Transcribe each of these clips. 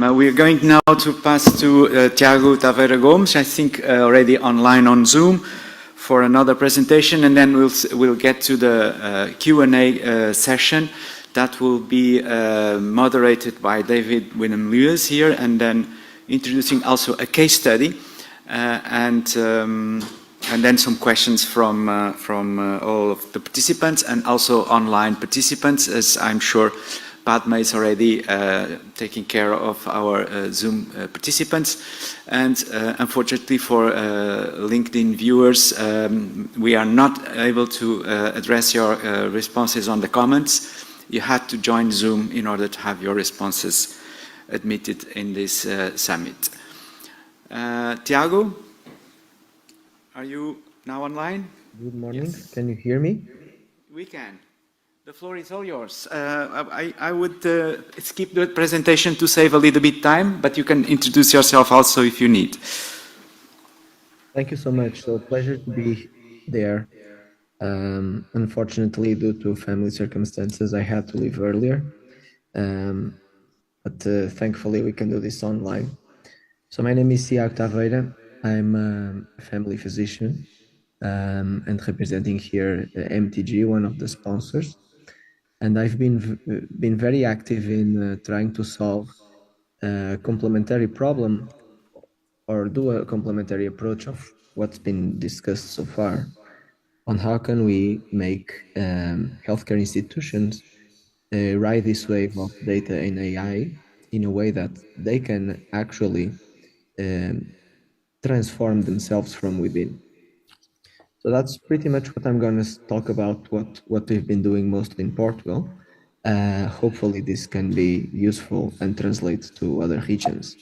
We're going now to pass to Tiago Taveira Gomes, I think already online on Zoom, for another presentation, and then we'll get to the Q&A session that will be moderated by David Wynnum-Lewis here, and then introducing also a case study, and then some questions from all of the participants and also online participants, as I'm sure Padma is already taking care of our Zoom participants. And unfortunately for LinkedIn viewers, we are not able to address your responses on the comments. You had to join Zoom in order to have your responses admitted in this summit. Tiago, are you now online? Good morning. Yes. Can you hear me? We can. The floor is all yours. I would skip the presentation to save a little bit time, but you can introduce yourself also if you need. Thank you so much. So pleasure to be there. Unfortunately, due to family circumstances, I had to leave earlier. But thankfully, we can do this online. So my name is Tiago Taveira. I'm a family physician and representing here MTG, one of the sponsors. And I've been very active in trying to solve a complementary problem or do a complementary approach of what's been discussed so far on how can we make healthcare institutions ride this wave of data and AI in a way that they can actually transform themselves from within. So that's pretty much what I'm going to talk about, what we've been doing mostly in Portugal. Hopefully this can be useful and translate to other regions.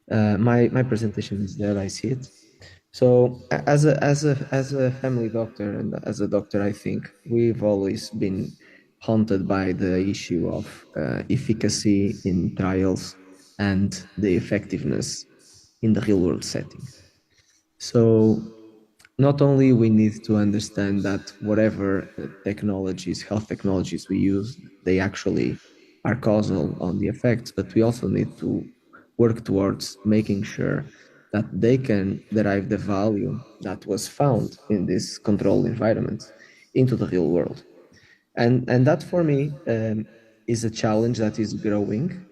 My presentation is there, I see it. So as a family doctor and as a doctor, I think we've always been haunted by the issue of efficacy in trials and the effectiveness in the real world setting. So not only we need to understand that whatever health technologies we use, they actually are causal on the effects, but we also need to work towards making sure that they can derive the value that was found in this controlled environment into the real world. And that for me is a challenge that is growing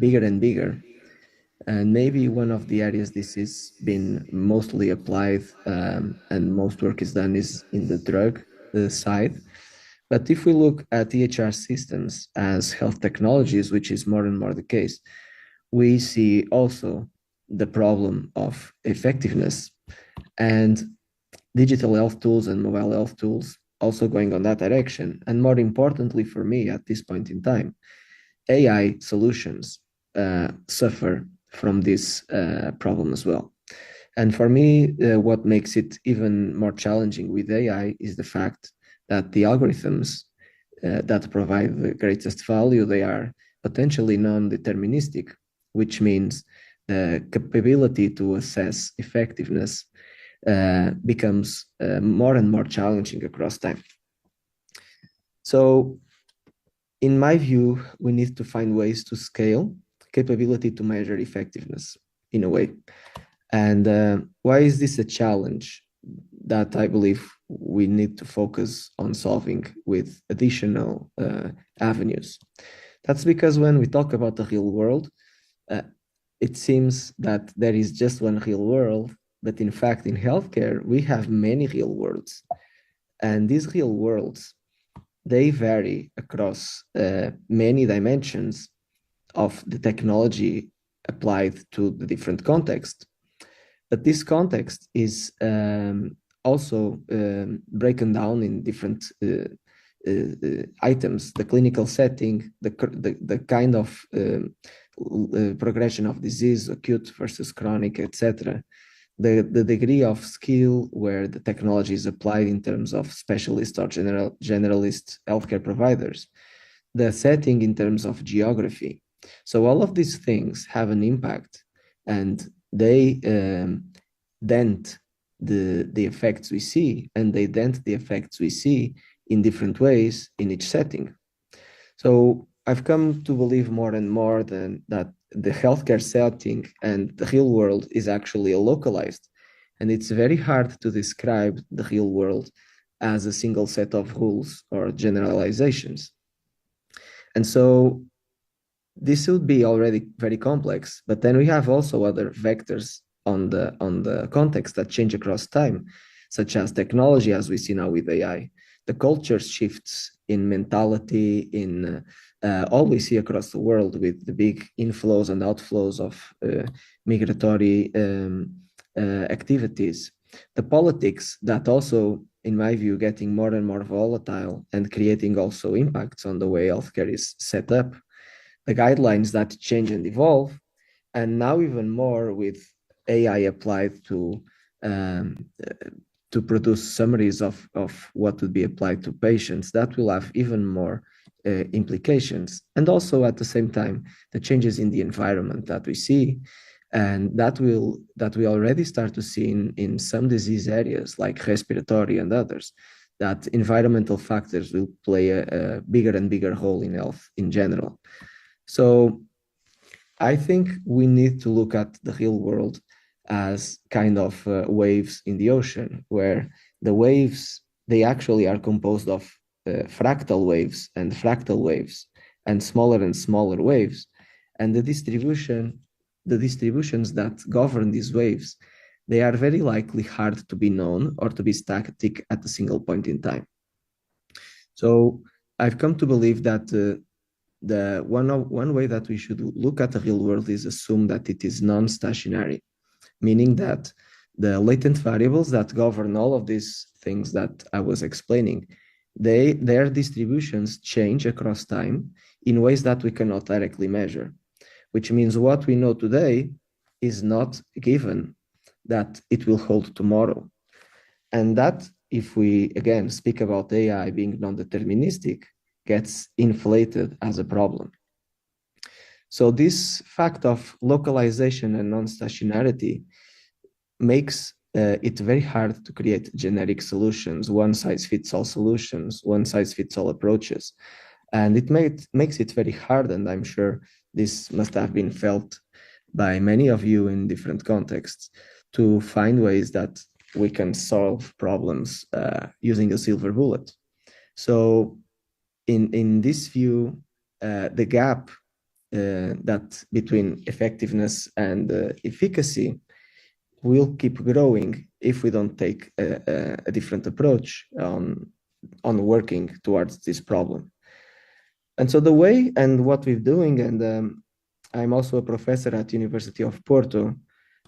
bigger and bigger. And maybe one of the areas this has been mostly applied and most work is done is in the drug side. But if we look at EHR systems as health technologies, which is more and more the case, we see also the problem of effectiveness, and digital health tools and mobile health tools also going on that direction. And more importantly for me at this point in time, AI solutions suffer from this problem as well. And for me, what makes it even more challenging with AI is the fact that the algorithms that provide the greatest value, they are potentially non-deterministic, which means the capability to assess effectiveness becomes more and more challenging across time. So in my view, we need to find ways to scale capability to measure effectiveness in a way. And why is this a challenge that I believe we need to focus on solving with additional avenues? That's because when we talk about the real world, it seems that there is just one real world, but in fact, in healthcare, we have many real worlds. And these real worlds, they vary across many dimensions of the technology applied to the different context. But this context is also broken down in different items, the clinical setting, the kind of progression of disease, acute versus chronic, etc. The degree of skill where the technology is applied in terms of specialist or generalist healthcare providers, the setting in terms of geography. So all of these things have an impact, and they dent the effects we see, and they dent the effects we see in different ways in each setting. So I've come to believe more and more that the healthcare setting and the real world is actually localized. And it's very hard to describe the real world as a single set of rules or generalizations. And so this would be already very complex, but then we have also other vectors on the context that change across time, such as technology, as we see now with AI, the culture shifts in mentality, in all we see across the world with the big inflows and outflows of migratory activities, the politics that also, in my view, getting more and more volatile and creating also impacts on the way healthcare is set up, the guidelines that change and evolve, and now even more with AI applied um, to produce summaries of what would be applied to patients, that will have even more implications. And also at the same time, the changes in the environment that we see, and that we already start to see in some disease areas like respiratory and others, that environmental factors will play a bigger and bigger role in health in general. So I think we need to look at the real world as kind of waves in the ocean, where the waves, they actually are composed of fractal waves and smaller waves. And the distributions that govern these waves, they are very likely hard to be known or to be static at a single point in time. So I've come to believe that the one way that we should look at the real world is assume that it is non-stationary, meaning that the latent variables that govern all of these things that I was explaining, their distributions change across time in ways that we cannot directly measure, which means what we know today is not given that it will hold tomorrow. And that, if we again speak about AI being non-deterministic, gets inflated as a problem. So this fact of localization and non-stationarity makes it very hard to create generic solutions, one-size-fits-all solutions, one-size-fits-all approaches. And it makes it very hard, and I'm sure this must have been felt by many of you in different contexts, to find ways that we can solve problems using a silver bullet. So in this view, the gap that between effectiveness and efficacy will keep growing if we don't take a different approach on working towards this problem. And so the way and what we're doing, and I'm also a professor at University of Porto.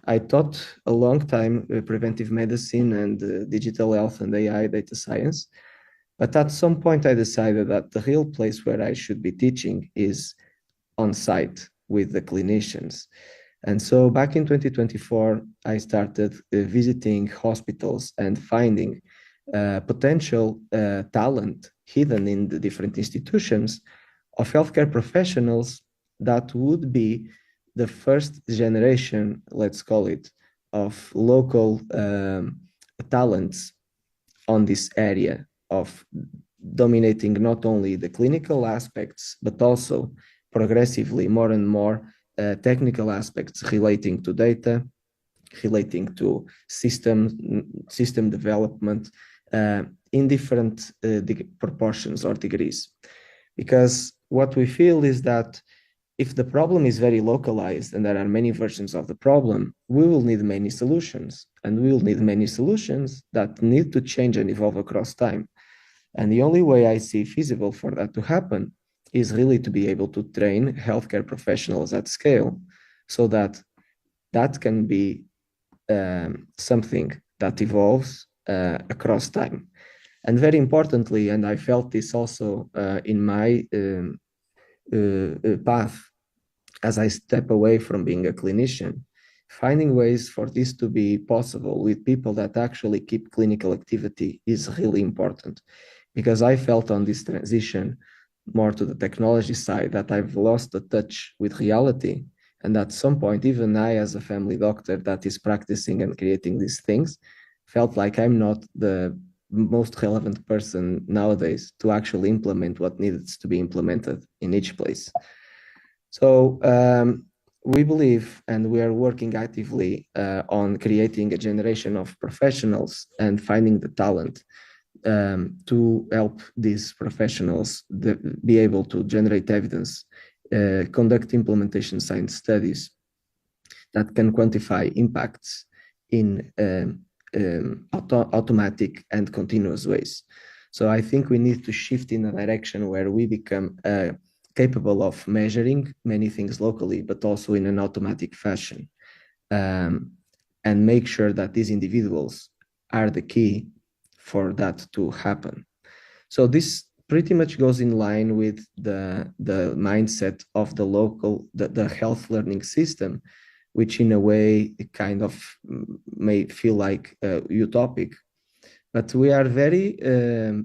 I taught a long time preventive medicine and digital health and AI data science. But at some point, I decided that the real place where I should be teaching is on site with the clinicians. And so back in 2024, I started visiting hospitals and finding potential talent hidden in the different institutions of healthcare professionals that would be the first generation, let's call it, of local talents on this area of dominating not only the clinical aspects, but also progressively more and more technical aspects relating to data, relating to system development in different proportions or degrees. Because what we feel is that if the problem is very localized and there are many versions of the problem, we will need many solutions, and we will need many solutions that need to change and evolve across time. And the only way I see feasible for that to happen is really to be able to train healthcare professionals at scale so that that can be something that evolves across time. And very importantly, and I felt this also in my path as I step away from being a clinician, finding ways for this to be possible with people that actually keep clinical activity is really important. Because I felt on this transition more to the technology side that I've lost the touch with reality. And at some point, even I, as a family doctor that is practicing and creating these things, felt like I'm not the most relevant person nowadays to actually implement what needs to be implemented in each place. So we believe, and we are working actively on creating a generation of professionals and finding the talent to help these professionals be able to generate evidence, conduct implementation science studies that can quantify impacts in automatic and continuous ways. So I think we need to shift in a direction where we become capable of measuring many things locally, but also in an automatic fashion, and make sure that these individuals are the key for that to happen. So this pretty much goes in line with the mindset of the health learning system, which in a way kind of may feel like utopic. But we are very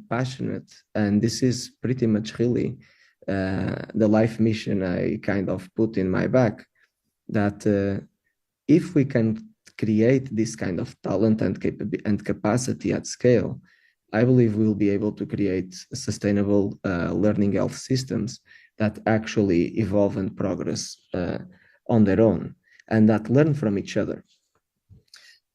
passionate, and this is pretty much really the life mission I kind of put in my back, that if we can create this kind of talent and capacity at scale, I believe we'll be able to create sustainable learning health systems that actually evolve and progress on their own and that learn from each other.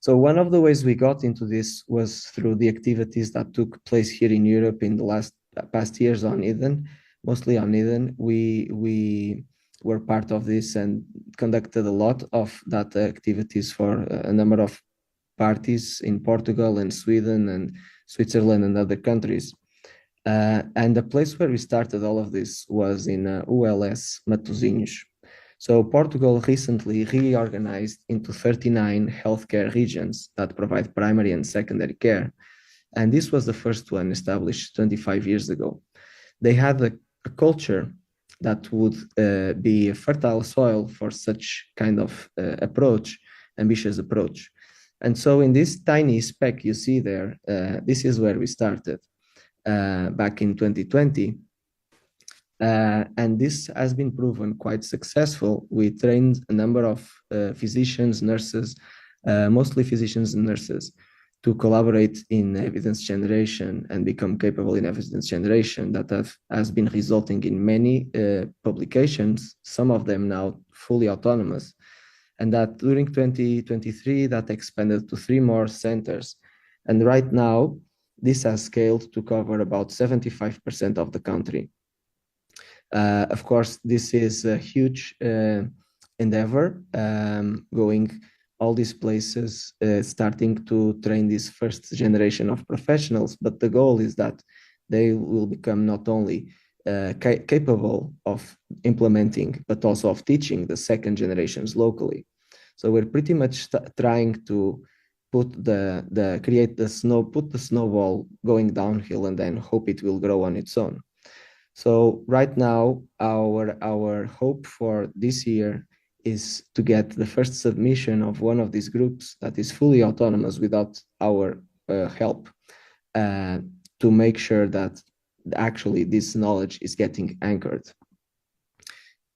So one of the ways we got into this was through the activities that took place here in Europe in the past years on Eden, mostly on Eden. We were part of this and conducted a lot of that activities for a number of parties in Portugal and Sweden and Switzerland and other countries. And the place where we started all of this was in ULS Matosinhos. So Portugal recently reorganized into 39 healthcare regions that provide primary and secondary care. And this was the first one established 25 years ago. They had a culture that would be a fertile soil for such kind of ambitious approach. And so in this tiny speck you see there, this is where we started back in 2020. And this has been proven quite successful. We trained a number of physicians, nurses, mostly physicians and nurses, to collaborate in evidence generation and become capable in evidence generation that has been resulting in many publications, some of them now fully autonomous. And that during 2023, that expanded to 3 more centers. And right now, this has scaled to cover about 75% of the country. Of course, this is a huge endeavor, going all these places, starting to train this first generation of professionals. But the goal is that they will become not only capable of implementing, but also of teaching the second generations locally. So we're pretty much trying to put the snowball going downhill and then hope it will grow on its own. So right now, our hope for this year is to get the first submission of one of these groups that is fully autonomous without our help, to make sure that actually this knowledge is getting anchored.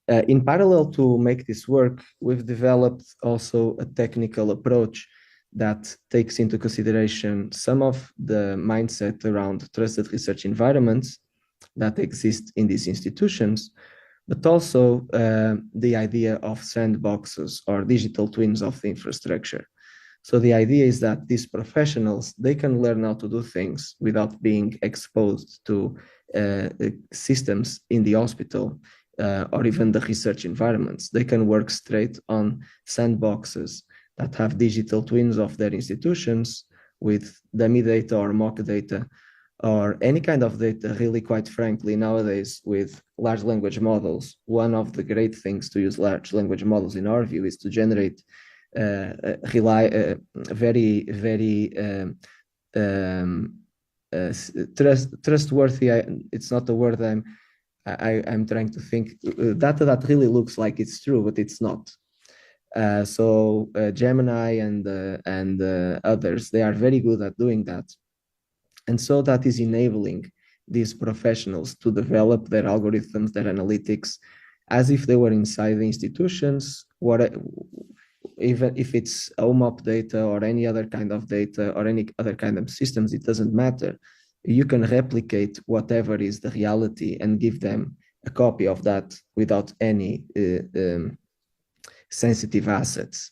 In parallel to make this work, we've developed also a technical approach that takes into consideration some of the mindset around trusted research environments that exist in these institutions, but also the idea of sandboxes or digital twins of the infrastructure. So the idea is that these professionals, they can learn how to do things without being exposed to systems in the hospital or even the research environments. They can work straight on sandboxes that have digital twins of their institutions with dummy data or mock data or any kind of data, really, quite frankly, nowadays with large language models. One of the great things to use large language models, in our view, is to generate very, very trustworthy, it's not the word I'm trying to think, data that really looks like it's true, but it's not. So Gemini and others, they are very good at doing that. And so that is enabling these professionals to develop their algorithms, their analytics, as if they were inside the institutions, even if it's OMOP data or any other kind of data or any other kind of systems, it doesn't matter. You can replicate whatever is the reality and give them a copy of that without any sensitive assets.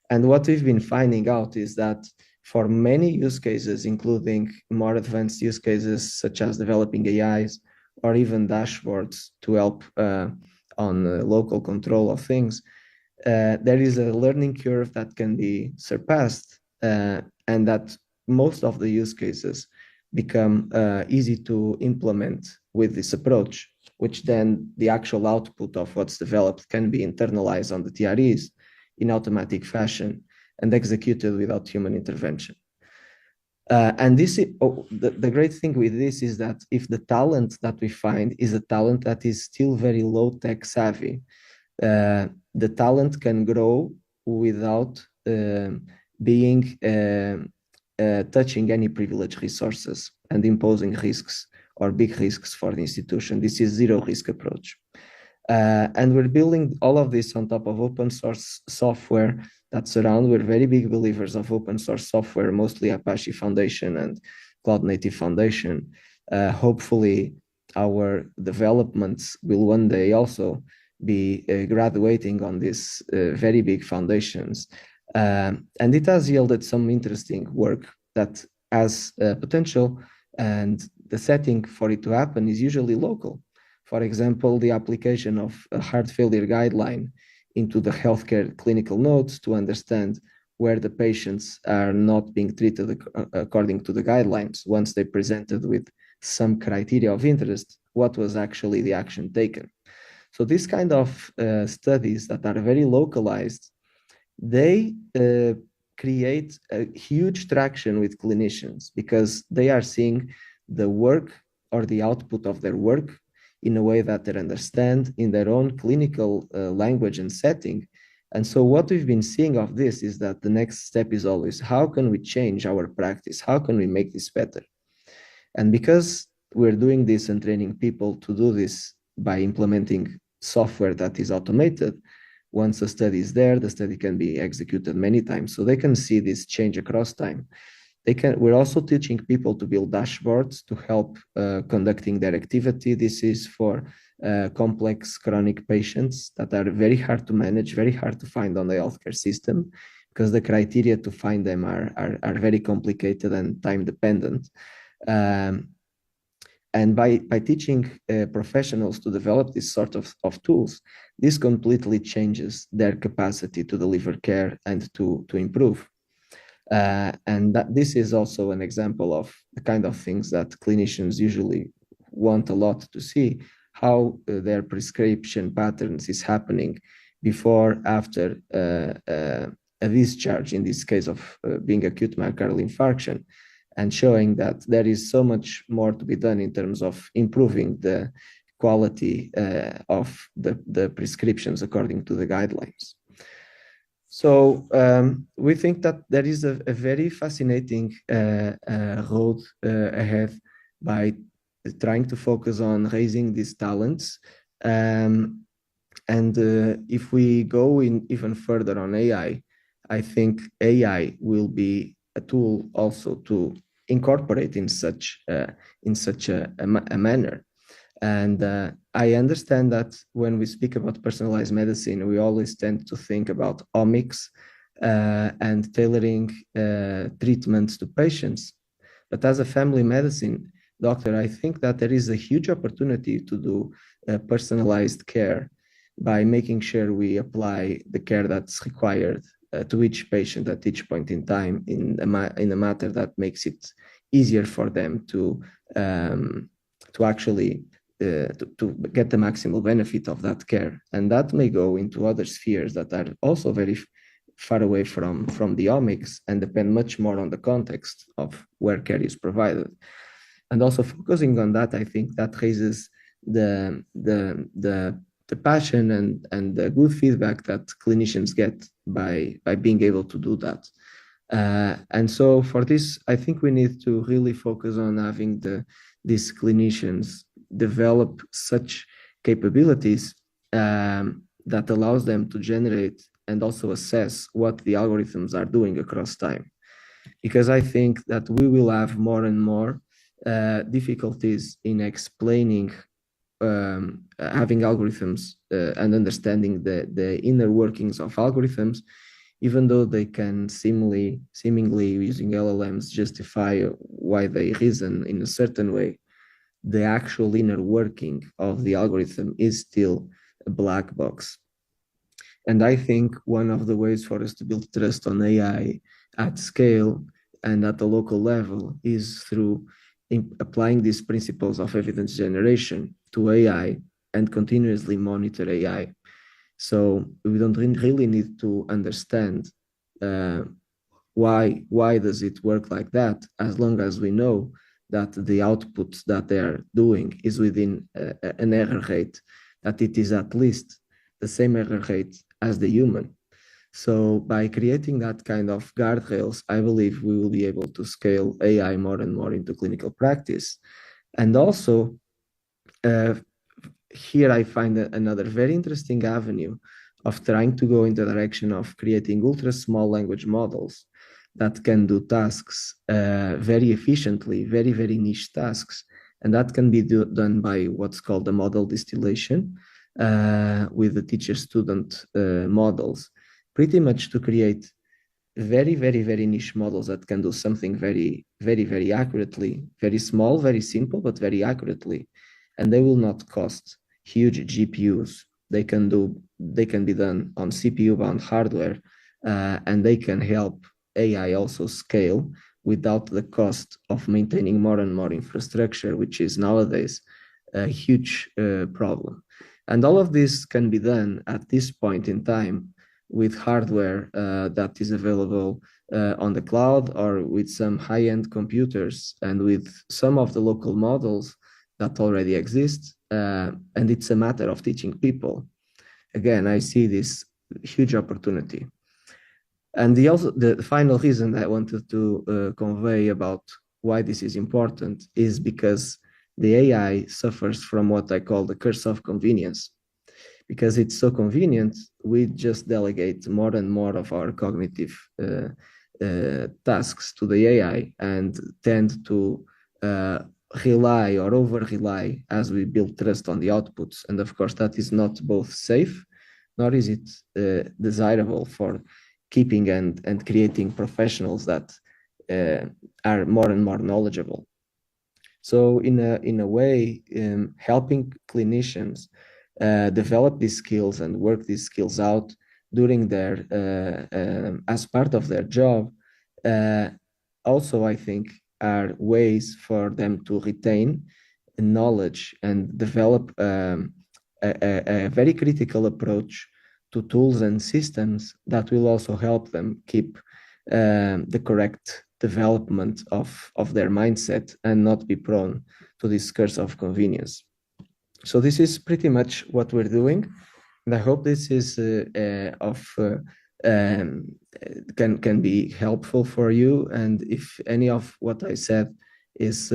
And what we've been finding out is that for many use cases, including more advanced use cases such as developing AIs or even dashboards to help on local control of things, there is a learning curve that can be surpassed, and that most of the use cases become easy to implement with this approach, which then the actual output of what's developed can be internalized on the TREs in automatic fashion and executed without human intervention. And this is, the great thing with this is that if the talent that we find is a talent that is still very low tech savvy, the talent can grow without being touching any privileged resources and imposing risks or big risks for the institution. This is zero risk approach. And we're building all of this on top of open source software that's around. We're very big believers of open source software, mostly Apache Foundation and Cloud Native Foundation. Hopefully, our developments will one day also be graduating on these very big foundations. And it has yielded some interesting work that has potential, and the setting for it to happen is usually local. For example, the application of a heart failure guideline into the healthcare clinical notes to understand where the patients are not being treated according to the guidelines. Once they presented with some criteria of interest, what was actually the action taken? So these kind of studies that are very localized, they create a huge traction with clinicians because they are seeing the work or the output of their work in a way that they understand in their own clinical language and setting. And so what we've been seeing of this is that the next step is always, how can we change our practice? How can we make this better? And because we're doing this and training people to do this by implementing software that is automated, once a study is there, the study can be executed many times. So they can see this change across time. We're also teaching people to build dashboards to help conducting their activity. This is for complex chronic patients that are very hard to manage, very hard to find on the healthcare system, because the criteria to find them are very complicated and time dependent. And by teaching professionals to develop this sort of tools, this completely changes their capacity to deliver care and to improve. And this is also an example of the kind of things that clinicians usually want a lot to see, how their prescription patterns is happening before, after a discharge, in this case of being acute myocardial infarction, and showing that there is so much more to be done in terms of improving the quality of the prescriptions according to the guidelines. So we think that there is a very fascinating road ahead by trying to focus on raising these talents. And if we go in even further on AI, I think AI will be a tool also to incorporate in such a manner. And I understand that when we speak about personalized medicine, we always tend to think about omics and tailoring treatments to patients. But as a family medicine doctor, I think that there is a huge opportunity to do personalized care by making sure we apply the care that's required to each patient at each point in time in a matter that makes it easier for them to actually to get the maximal benefit of that care. And that may go into other spheres that are also very far away from the omics and depend much more on the context of where care is provided. And also focusing on that, I think that raises the passion and the good feedback that clinicians get by being able to do that. And so for this, I think we need to really focus on having these clinicians develop such capabilities that allows them to generate and also assess what the algorithms are doing across time. Because I think that we will have more and more difficulties in explaining having algorithms and understanding the inner workings of algorithms, even though they can seemingly using LLMs justify why they reason in a certain way, the actual inner working of the algorithm is still a black box. And I think one of the ways for us to build trust on AI at scale and at the local level is through applying these principles of evidence generation to AI and continuously monitor AI. So we don't really need to understand uh, why does it work like that, as long as we know that the output that they are doing is within an error rate, that it is at least the same error rate as the human. So by creating that kind of guardrails, I believe we will be able to scale AI more and more into clinical practice. And also, here I find another very interesting avenue of trying to go in the direction of creating ultra small language models that can do tasks very efficiently, very, very niche tasks. And that can be done by what's called the model distillation with the teacher-student models, pretty much to create very, very, very niche models that can do something very, very, very accurately, very small, very simple, but very accurately. And they will not cost huge GPUs. They can be done on CPU-bound hardware, and they can help AI also scale without the cost of maintaining more and more infrastructure, which is nowadays a huge problem. And all of this can be done at this point in time with hardware that is available on the cloud or with some high-end computers and with some of the local models that already exist. And it's a matter of teaching people. Again, I see this huge opportunity. And the final reason I wanted to convey about why this is important is because the AI suffers from what I call the curse of convenience. Because it's so convenient, we just delegate more and more of our cognitive tasks to the AI and tend to rely or over rely as we build trust on the outputs. And of course, that is not both safe, nor is it desirable for keeping and creating professionals that are more and more knowledgeable. So in a way, helping clinicians develop these skills and work these skills out during their as part of their job also, I think, are ways for them to retain knowledge and develop a very critical approach to tools and systems that will also help them keep the correct development of their mindset and not be prone to this curse of convenience. So this is pretty much what we're doing, and I hope this is can be helpful for you. And if any of what I said is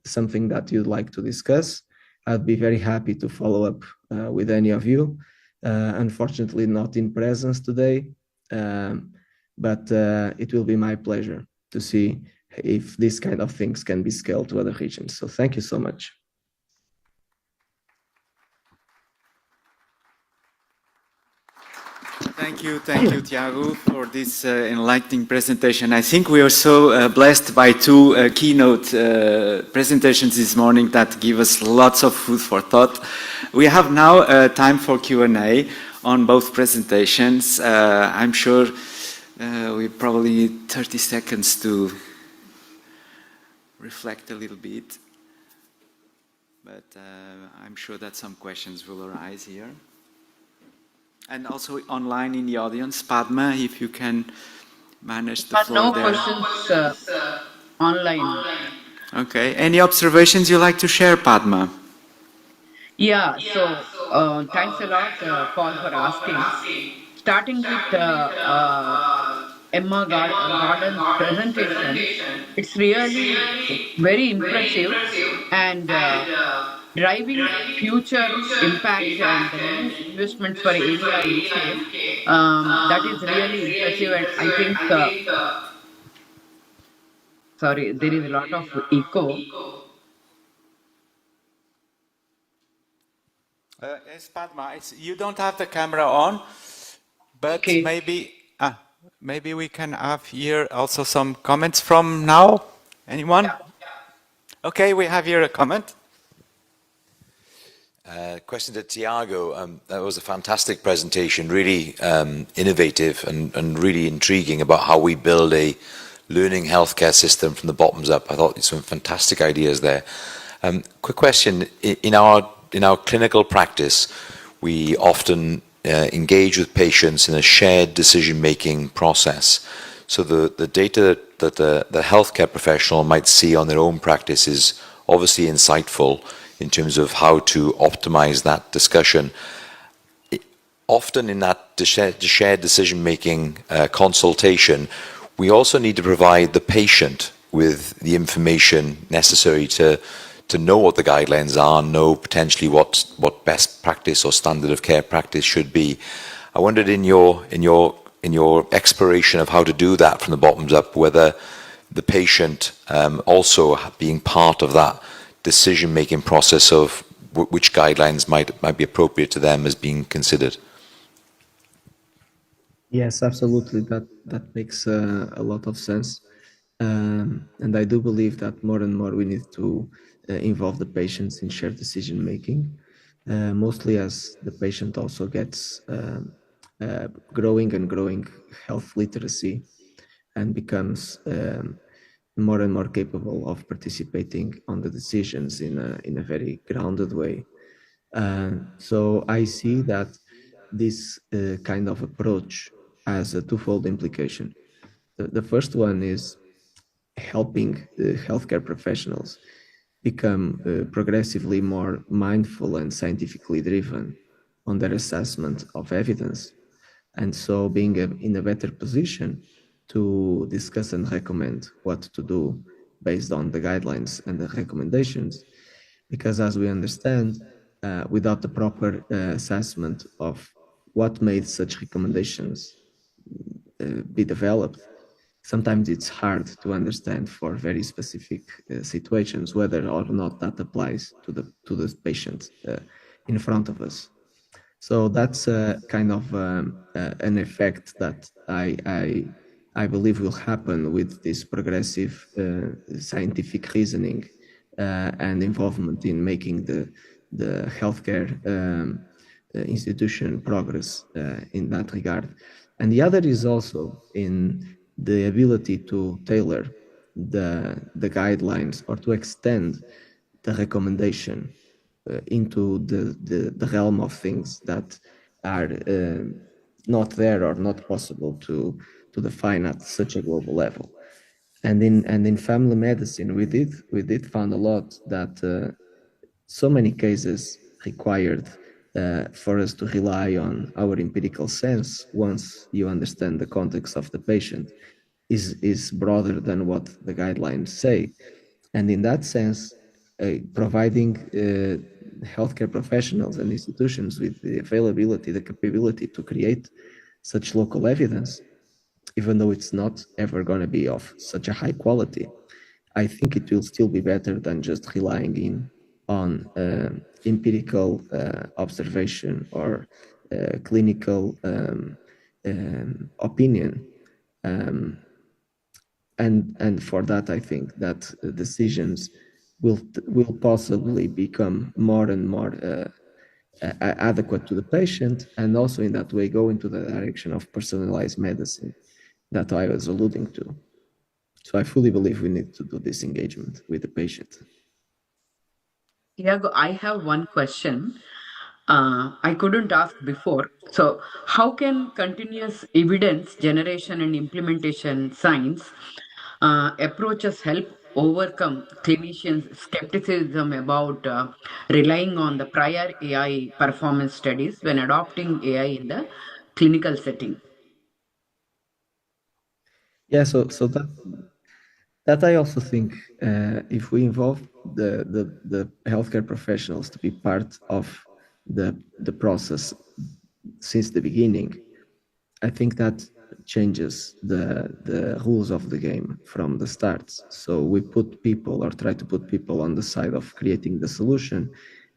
something that you'd like to discuss, I'd be very happy to follow up with any of you. Unfortunately, not in presence today, but it will be my pleasure to see if these kind of things can be scaled to other regions. So thank you so much. Thank you, Tiago, for this enlightening presentation. I think we are so blessed by two keynote presentations this morning that give us lots of food for thought. We have now time for Q&A on both presentations. I'm sure we probably need 30 seconds to reflect a little bit, but I'm sure that some questions will arise here. And also online in the audience, Padma, if you can manage the floor there. No questions online. Okay. Any observations you like to share, Padma? Yeah, so thanks a lot, Paul, for asking. Starting with Gordon's presentation, it's really very impressive, and driving future impact and the new investments for area UK. That is really impressive, and I think, sorry, there is a lot of echo. Yes, Padma, you don't have the camera on, but Okay. maybe we can have here also some comments from now. Anyone? Yeah. Okay, we have here a comment. Question to Tiago. That was a fantastic presentation, really innovative and really intriguing about how we build a learning healthcare system from the bottoms up. I thought some fantastic ideas there. Quick question: in our clinical practice, we often engage with patients in a shared decision-making process. So the data that the healthcare professional might see on their own practice is obviously insightful in terms of how to optimize that discussion. Often in that shared decision-making consultation, we also need to provide the patient with the information necessary to know what the guidelines are, know potentially what best practice or standard of care practice should be. I wondered in your exploration of how to do that from the bottoms up, whether the patient also being part of that decision-making process of which guidelines might be appropriate to them as being considered. Yes, absolutely. That makes a lot of sense. And I do believe that more and more we need to involve the patients in shared decision making, mostly as the patient also gets growing and growing health literacy and becomes more and more capable of participating on the decisions in a very grounded way. So I see that this kind of approach has a twofold implication. The first one is helping healthcare professionals become progressively more mindful and scientifically driven on their assessment of evidence, and so being in a better position to discuss and recommend what to do based on the guidelines and the recommendations. Because as we understand, without the proper assessment of what made such recommendations be developed, sometimes it's hard to understand for very specific situations whether or not that applies to the patient in front of us. So that's kind of an effect that I believe will happen with this progressive scientific reasoning and involvement in making the healthcare institution progress in that regard. And the other is also in the ability to tailor the guidelines or to extend the recommendation into the realm of things that are not there or not possible to define at such a global level. And in family medicine, we did found a lot that so many cases required for us to rely on our empirical sense once you understand the context of the patient is broader than what the guidelines say. And in that sense, providing healthcare professionals and institutions with the availability, the capability to create such local evidence, even though it's not ever going to be of such a high quality, I think it will still be better than just relying on empirical observation or clinical opinion. And for that, I think that decisions will possibly become more and more adequate to the patient, and also in that way go into the direction of personalized medicine that I was alluding to. So I fully believe we need to do this engagement with the patient. Iago, I have one question. I couldn't ask before. So, how can continuous evidence generation and implementation science approaches help overcome clinicians' skepticism about relying on the prior AI performance studies when adopting AI in the clinical setting? Yeah, so that I also think if we involve the healthcare professionals to be part of the process since the beginning, I think that changes the rules of the game from the start. So we put people, or try to put people, on the side of creating the solution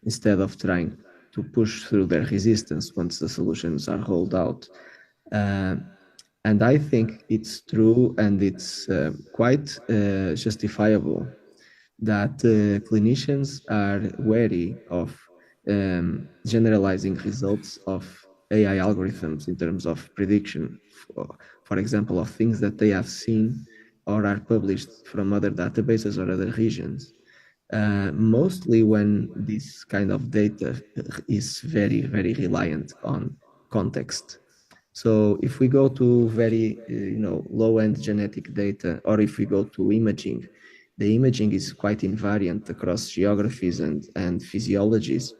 instead of trying to push through their resistance once the solutions are rolled out. Uh, and I think it's true, and it's quite justifiable that clinicians are wary of generalizing results of AI algorithms in terms of prediction, for example, of things that they have seen or are published from other databases or other regions. Mostly when this kind of data is very, very reliant on context. So if we go to very, low-end genetic data, or if we go to imaging, the imaging is quite invariant across geographies and physiologies.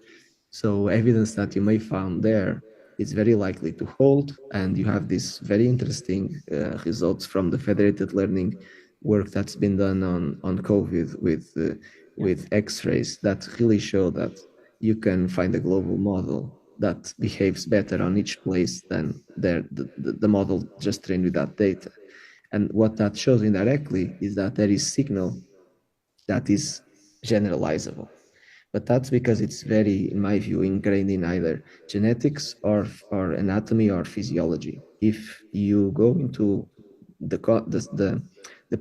So evidence that you may found there is very likely to hold, and you have these very interesting results from the federated learning work that's been done on COVID with X-rays that really show that you can find a global model that behaves better on each place than the model just trained with that data. And what that shows indirectly is that there is signal that is generalizable. But that's because it's very, in my view, ingrained in either genetics or anatomy or physiology. If you go into the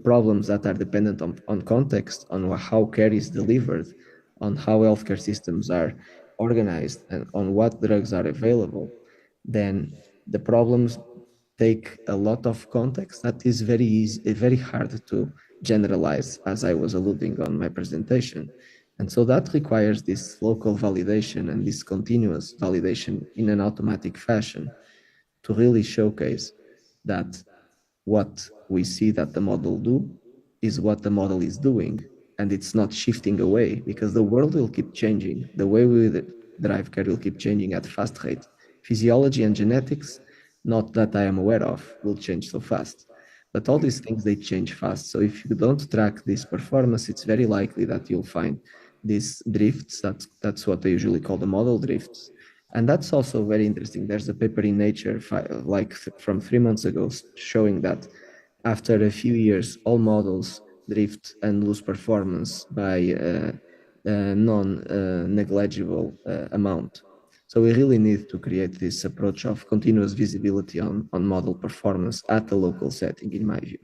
problems that are dependent on context, on how care is delivered, on how healthcare systems are organized, and on what drugs are available, then the problems take a lot of context that is very easy, very hard to generalize, as I was alluding on my presentation. And so that requires this local validation and this continuous validation in an automatic fashion to really showcase that what we see that the model do is what the model is doing, and it's not shifting away, because the world will keep changing. The way we derive care will keep changing at fast rate. Physiology and genetics, not that I am aware of, will change so fast. But all these things, they change fast. So if you don't track this performance, it's very likely that you'll find these drifts. That's what they usually call the model drifts. And that's also very interesting. There's a paper in Nature, from 3 months ago, showing that after a few years, all models drift and lose performance by a non-negligible amount. So we really need to create this approach of continuous visibility on model performance at the local setting, in my view.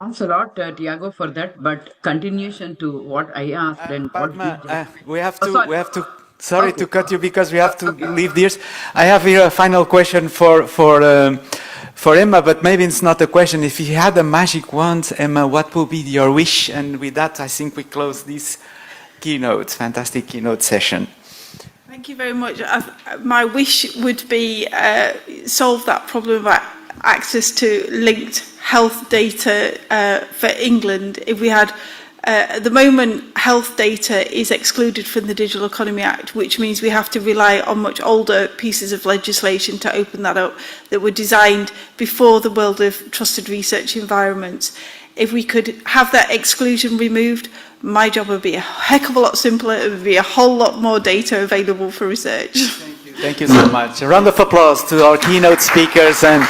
Thanks a lot, Tiago, for that. But continuation to what I asked and what we just... we have to, sorry. we have to. Sorry Okay. to cut you because we have to leave this. I have here a final question for Emma, but maybe it's not a question. If you had a magic wand, Emma, what would be your wish? And with that, I think we close this fantastic keynote session. Thank you very much. My wish would be solve that problem about access to linked health data for England. If we had, at the moment, health data is excluded from the Digital Economy Act, which means we have to rely on much older pieces of legislation to open that up, that were designed before the world of trusted research environments. If we could have that exclusion removed, my job would be a heck of a lot simpler. It would be a whole lot more data available for research. Thank you so much. A round of applause to our keynote speakers, and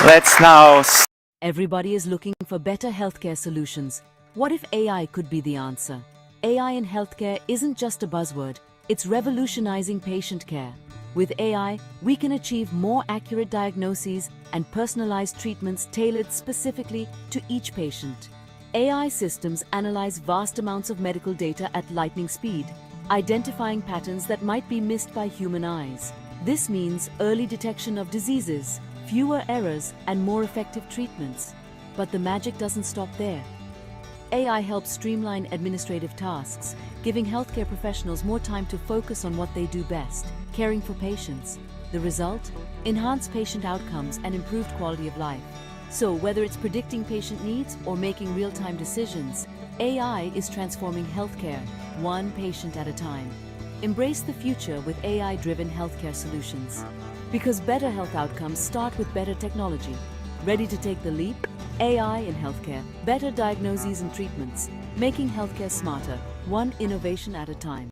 let's now... Everybody is looking for better healthcare solutions. What if AI could be the answer? AI in healthcare isn't just a buzzword, it's revolutionizing patient care. With AI, we can achieve more accurate diagnoses and personalized treatments tailored specifically to each patient. AI systems analyze vast amounts of medical data at lightning speed, identifying patterns that might be missed by human eyes. This means early detection of diseases, fewer errors, and more effective treatments. But the magic doesn't stop there. AI helps streamline administrative tasks, giving healthcare professionals more time to focus on what they do best, caring for patients. The result? Enhanced patient outcomes and improved quality of life. So whether it's predicting patient needs or making real-time decisions, AI is transforming healthcare, one patient at a time. Embrace the future with AI-driven healthcare solutions. Because better health outcomes start with better technology. Ready to take the leap? AI in healthcare, better diagnoses and treatments, making healthcare smarter, one innovation at a time.